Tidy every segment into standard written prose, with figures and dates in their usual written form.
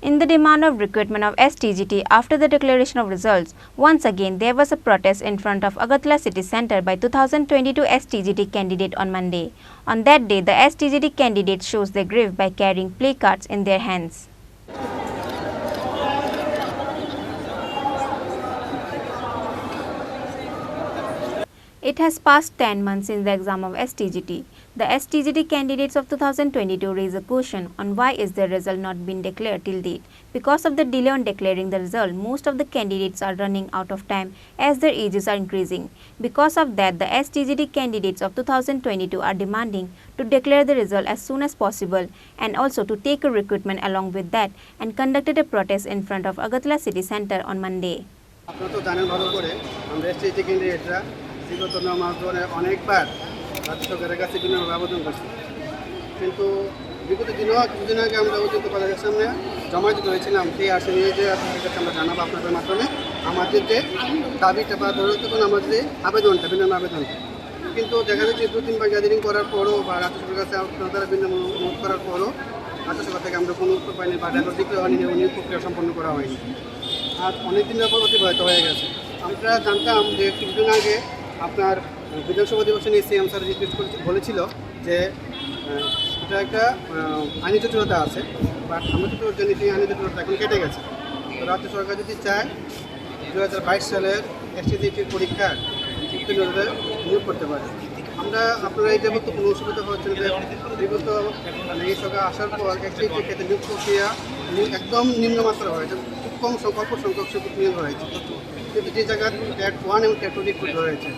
In the demand of recruitment of STGT after the declaration of results, once again there was a protest in front of Agartala City Center by 2022 STGT candidate on Monday. On that day, the STGT candidates shows their grief by carrying placards in their hands. It has passed 10 months since the exam of STGT. The STGT candidates of 2022 raise a question on why is their result not been declared till date. Because of the delay on declaring the result, most of the candidates are running out of time as their ages are increasing. Because of that, the STGT candidates of 2022 are demanding to declare the result as soon as possible and also to take a recruitment along with that and conducted a protest in front of Agartala City Center on Monday. বিগত 9 মাস ধরে অনেকবার রাজ্য সরকারের কাছে বিভিন্ন আবেদন করছি, কিন্তু বিগত কিছুদিন আগে আমরা অতিরিক্ত কলেজের সামনে জমায়েত করেছিলাম সেই আসে নিয়ে যে আপনাদের আমরা জানাবো আপনাদের মাধ্যমে আমাদের যে দাবিটা বা ধরুন আমাদের যে আবেদনটা বিনামূল্যে আবেদনটা, কিন্তু দেখা যাচ্ছে 2-3বার গ্যাদারিং করার পরও বা রাজ্য সরকারের কাছে আপনারা বিনামূল্যে অনুরোধ করার পরও রাজ্য সরকার থেকে আমরা কোনো উত্তর পাইনি বা ডেটা ডিক্লেয়ার হয়নি, নিয়োগ প্রক্রিয়া সম্পন্ন করা হয়নি। আর অনেক দিনের পর অতিবাহিত হয়ে গেছে। আমরা জানতাম যে কিছুদিন আগে আপনার বিধানসভা দিবসে নিয়ে সিএম স্যার রিকোয়েস্ট বলেছিল যে এটা একটা আইনি জটিলতা আছে, বাট আমরা তো জানি সেই আইনি জটিলতা এখন কেটে গেছে। তো রাজ্য সরকার যদি চায় 2022 সালের STGTর পরীক্ষার উত্তীর্ণদের নিয়োগ করতে পারে। আপনারা এই যাবত কোনো অসুবিধা হচ্ছে যে বিগত এই সরকার আসার পর STGTর ক্ষেত্রে নিয়োগ প্রক্রিয়া একদম নিম্নমাত্রা হয়েছে, খুব কম অল্প সংখ্যক সুযোগ নিয়োগ হয়েছে, কিন্তু যে জায়গায় ট্যাট 1 এবং ট্যাট 2 রিক্রুট হয়েছে।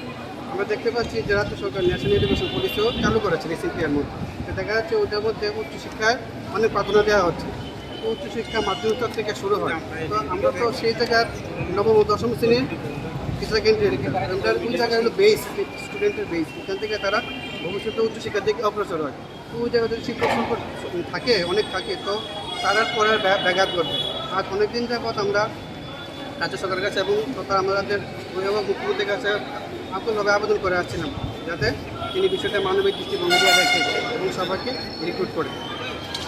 আমরা দেখতে পাচ্ছি যে রাজ্য সরকার ন্যাশনাল এডুকেশন পলিসিও চালু করেছে রিসেন্ট ইয়ার মধ্যে। দেখা যাচ্ছে ওদের মধ্যে উচ্চশিক্ষায় অনেক প্রাধান্য দেওয়া হচ্ছে, উচ্চশিক্ষা মাধ্যমিক স্তর থেকে শুরু হয়। তো আমরা তো সেই জায়গার নবম ও দশম শ্রেণীর সেকেন্ডারি আমরা ওই জায়গায় হলো বেস, স্টুডেন্টের বেস, এখান থেকে তারা ভবিষ্যতে উচ্চশিক্ষার দিকে অগ্রসর হয়। তো ওই জায়গায় যদি শিক্ষক সংকট থাকে অনেক থাকে, তো তারা পড়ার ব্যাঘাত ঘটবে। আজ অনেকদিন যাবৎ আমরা রাজ্য সরকারের কাছে এবং তথা আমাদের অভিভাবক মুখ্যমন্ত্রীর কাছে আকুলভাবে আবেদন করে আসছিলাম যাতে তিনি বিষয়টা মানবিক দৃষ্টিভঙ্গি দিয়ে রেখে এবং সবাইকে রিক্রুট করে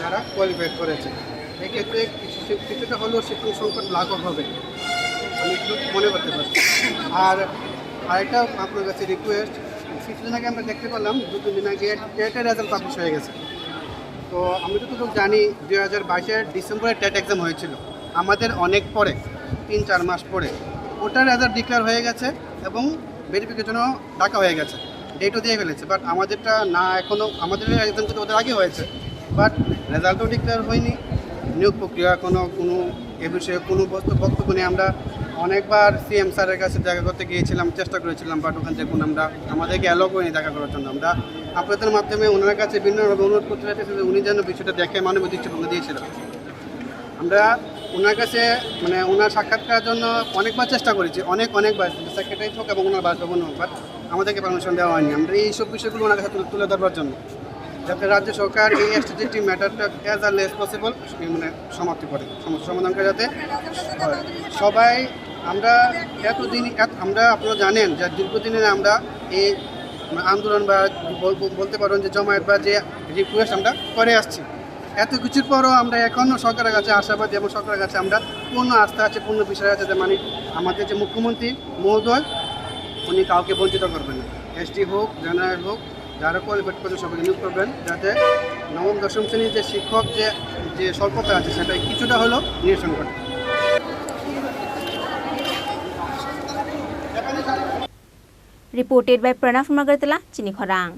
যারা কোয়ালিফাইড করেছে। এক্ষেত্রে কিছুটা হলেও শিক্ষক সংকট লাঘব হবে আমি একটু মনে করতে পারি। আর আরেকটা আপনার কাছে রিকোয়েস্ট, কিছুদিন আগে আমরা দেখতে পেলাম 2-3 দিন আগে টেটের রেজাল্ট পাবলিশ হয়ে গেছে। তো আমি যতটুকু জানি 2022-এর ডিসেম্বরে টেট এক্সাম হয়েছিল, আমাদের অনেক পরে 3-4 মাস পরে ওটার রেজাল্ট ডিক্লেয়ার হয়ে গেছে এবং ভেরিফিকেশনও ডাকা হয়ে গেছে, ডেটও দিয়ে ফেলেছে। বাট আমাদেরটা না, এখনও আমাদের এক্সাম কিন্তু ওদের আগে হয়েছে, বাট রেজাল্টও ডিক্লেয়ার হয়নি, নিয়োগ প্রক্রিয়া কোনো এ বিষয়ে কোনো বক্তব্য নেই। আমরা অনেকবার সিএম স্যারের কাছে দেখা করতে গিয়েছিলাম, চেষ্টা করেছিলাম, বাট ওখান থেকে আমরা আমাদেরকে অ্যালাউ করিনি দেখা করার জন্য। আমরা আপনাদের মাধ্যমে ওনার কাছে বিভিন্নভাবে অনুরোধ করতে চাইতেছি যে উনি যেন বিষয়টা দেখে মানবিক দৃষ্টিভঙ্গি দিয়েছিলেন। আমরা ওনার কাছে মানে ওনার সাক্ষাৎকারের জন্য অনেকবার চেষ্টা করেছি, অনেকবার সেক্রেটারি হোক এবং ওনার বাসভবন হোক, বাট আমাদেরকে পারমিশন দেওয়া হয়নি। আমরা এইসব বিষয়গুলো ওনার কাছে তুলে ধরবার জন্য যাতে রাজ্য সরকার এই STGT ম্যাটারটা অ্যাজ আর্লি অ্যাজ পসিবল মানে সমাপ্তি করে, সমস্যা সমাধান করে যাতে সবাই। আমরা আমরা আপনারা জানেন যে দীর্ঘদিনের আমরা এই আন্দোলন বা বলতে পারেন যে জমায়েত বা যে রিকোয়েস্ট আমরা করে আসছি। এত কিছুর পরও আমরা এখনও সরকারের কাছে আশাবাদী এবং সরকারের কাছে আমরা পূর্ণ আস্থা আছে, পূর্ণ বিষয় আছে যে মানে আমাদের যে মুখ্যমন্ত্রী মহোদয় উনি কাউকে বঞ্চিত করবেন না। ST হোক, জেনারেল হোক, যারা কোয়ালিফাইড করতে সবাই নিয়োগ করবেন যাতে নবম দশম শ্রেণীর যে শিক্ষক যে স্বল্পতা আছে সেটা কিছুটা হলেও নিরসন করে। Reported by Pranav from Agartala, Chini, Khorang.